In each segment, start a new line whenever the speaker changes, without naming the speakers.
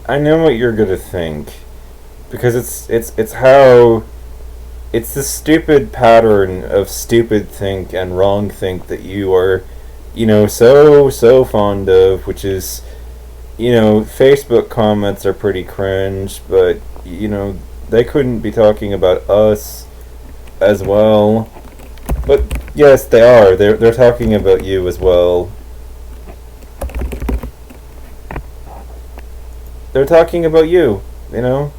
I know what you're gonna think because it's how it's the stupid pattern of stupid think and wrong think that you are, so fond of, which is, Facebook comments are pretty cringe, but they couldn't be talking about us as well. But yes, they are. They're talking about you as well. They're talking about you. You know,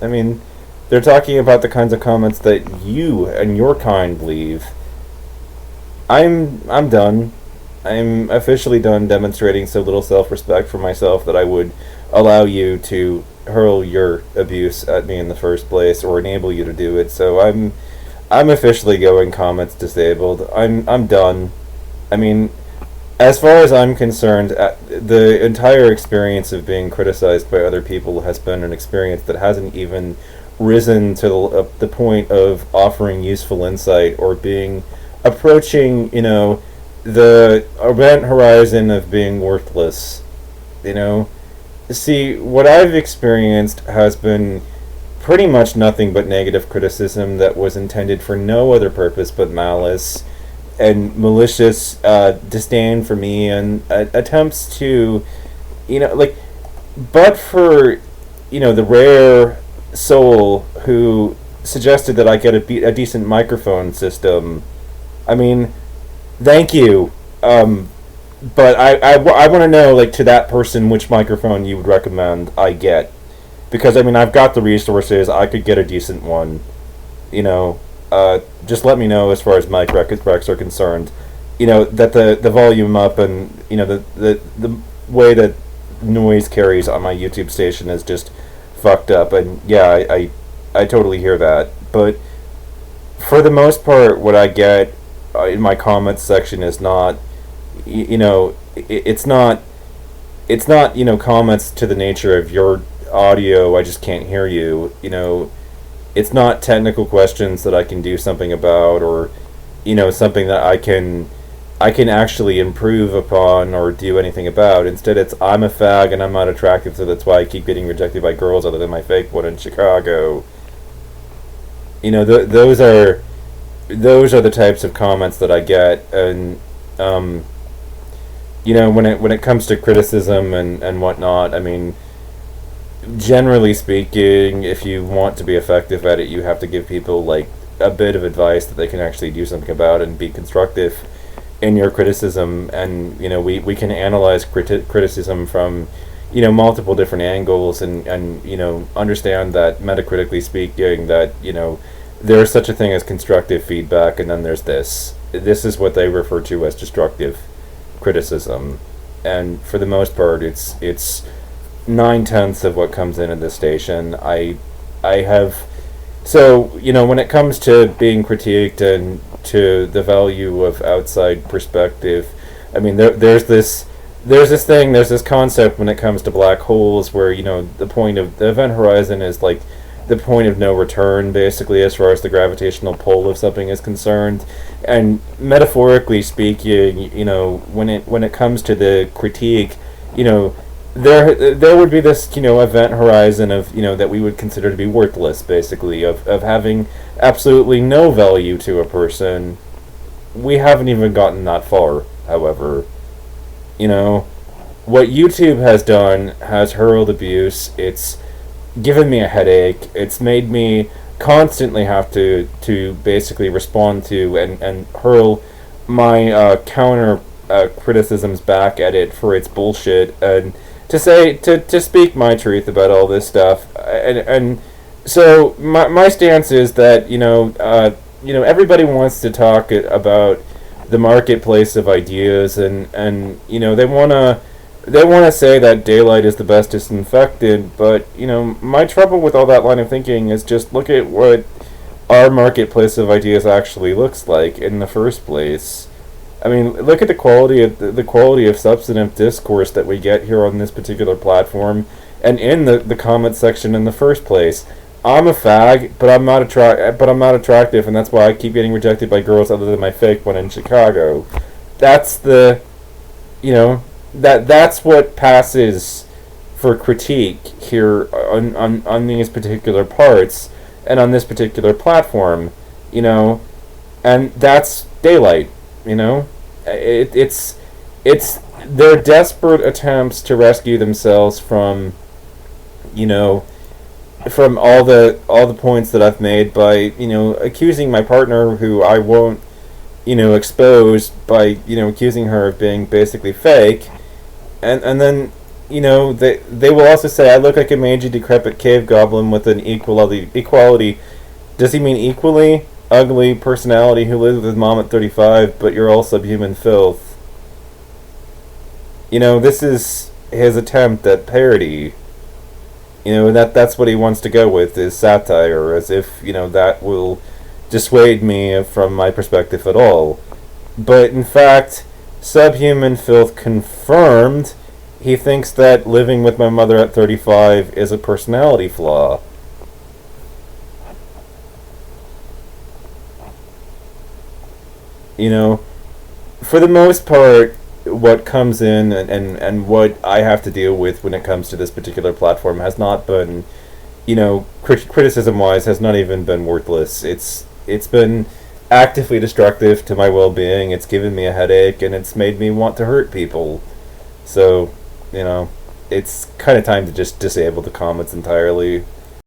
I mean, they're talking about the kinds of comments that you and your kind leave. I'm done. I'm officially done demonstrating so little self-respect for myself that I would allow you to hurl your abuse at me in the first place or enable you to do it. So I'm officially going comments disabled. I'm done. I mean, as far as I'm concerned, the entire experience of being criticized by other people has been an experience that hasn't even risen to the point of offering useful insight or being approaching, the event horizon of being worthless. You know, see, what I've experienced has been pretty much nothing but negative criticism that was intended for no other purpose but malice and malicious disdain for me and attempts to, like, but for, the rare soul who suggested that I get a decent microphone system. I mean, thank you. But I want to know, like, to that person, which microphone you would recommend I get. Because, I mean, I've got the resources. I could get a decent one. Just let me know as far as mic recs are concerned. That the volume up and, the way that noise carries on my YouTube station is just fucked up. And, yeah, I totally hear that. But for the most part, what I get in my comments section is not, it's not, comments to the nature of your audio, I just can't hear you, it's not technical questions that I can do something about, or, something that I can actually improve upon or do anything about. Instead, it's I'm a fag and I'm not attractive, so that's why I keep getting rejected by girls other than my fake one in Chicago. Those are the types of comments that I get, and when it comes to criticism and whatnot, I mean, generally speaking, if you want to be effective at it, you have to give people like a bit of advice that they can actually do something about and be constructive in your criticism. And we can analyze criticism from multiple different angles, and understand that metacritically speaking that there's such a thing as constructive feedback, and then there's this is what they refer to as destructive criticism. And for the most part, it's 9/10 of what comes in at this station. I have, so when it comes to being critiqued and to the value of outside perspective, I mean, there's this concept when it comes to black holes where the point of the event horizon is like the point of no return, basically, as far as the gravitational pull of something is concerned. And metaphorically speaking, when it comes to the critique, there would be this event horizon of that we would consider to be worthless, basically, of having absolutely no value to a person. We haven't even gotten that far, however. What YouTube has done has hurled abuse. It's given me a headache. It's made me constantly have to basically respond to and hurl my counter criticisms back at it for its bullshit, and to speak my truth about all this stuff. And so my stance is that everybody wants to talk about the marketplace of ideas, and they want to say that daylight is the best disinfectant, but my trouble with all that line of thinking is just look at what our marketplace of ideas actually looks like in the first place. I mean, look at the quality of substantive discourse that we get here on this particular platform, and in the comment section in the first place. I'm a fag, but I'm not attractive, and that's why I keep getting rejected by girls other than my fake one in Chicago. That's that's what passes for critique here on these particular parts and on this particular platform, you know, and that's daylight, you know. It's their desperate attempts to rescue themselves from, you know, from all the points that I've made by, you know, accusing my partner, who I won't, you know, expose, by, you know, accusing her of being basically fake, and then, you know, they will also say I look like a mangy, decrepit cave goblin with an equality. Does he mean equally ugly personality who lives with his mom at 35, but you're all subhuman filth? You know, this is his attempt at parody. You know, that's what he wants to go with, is satire, as if, you know, that will dissuade me from my perspective at all. But in fact, subhuman filth confirmed, he thinks that living with my mother at 35 is a personality flaw. You know, for the most part, what comes in and what I have to deal with when it comes to this particular platform has not been, you know, criticism wise, has not even been worthless. It's been actively destructive to my well-being. It's given me a headache, and it's made me want to hurt people. So, you know, it's kind of time to just disable the comments entirely.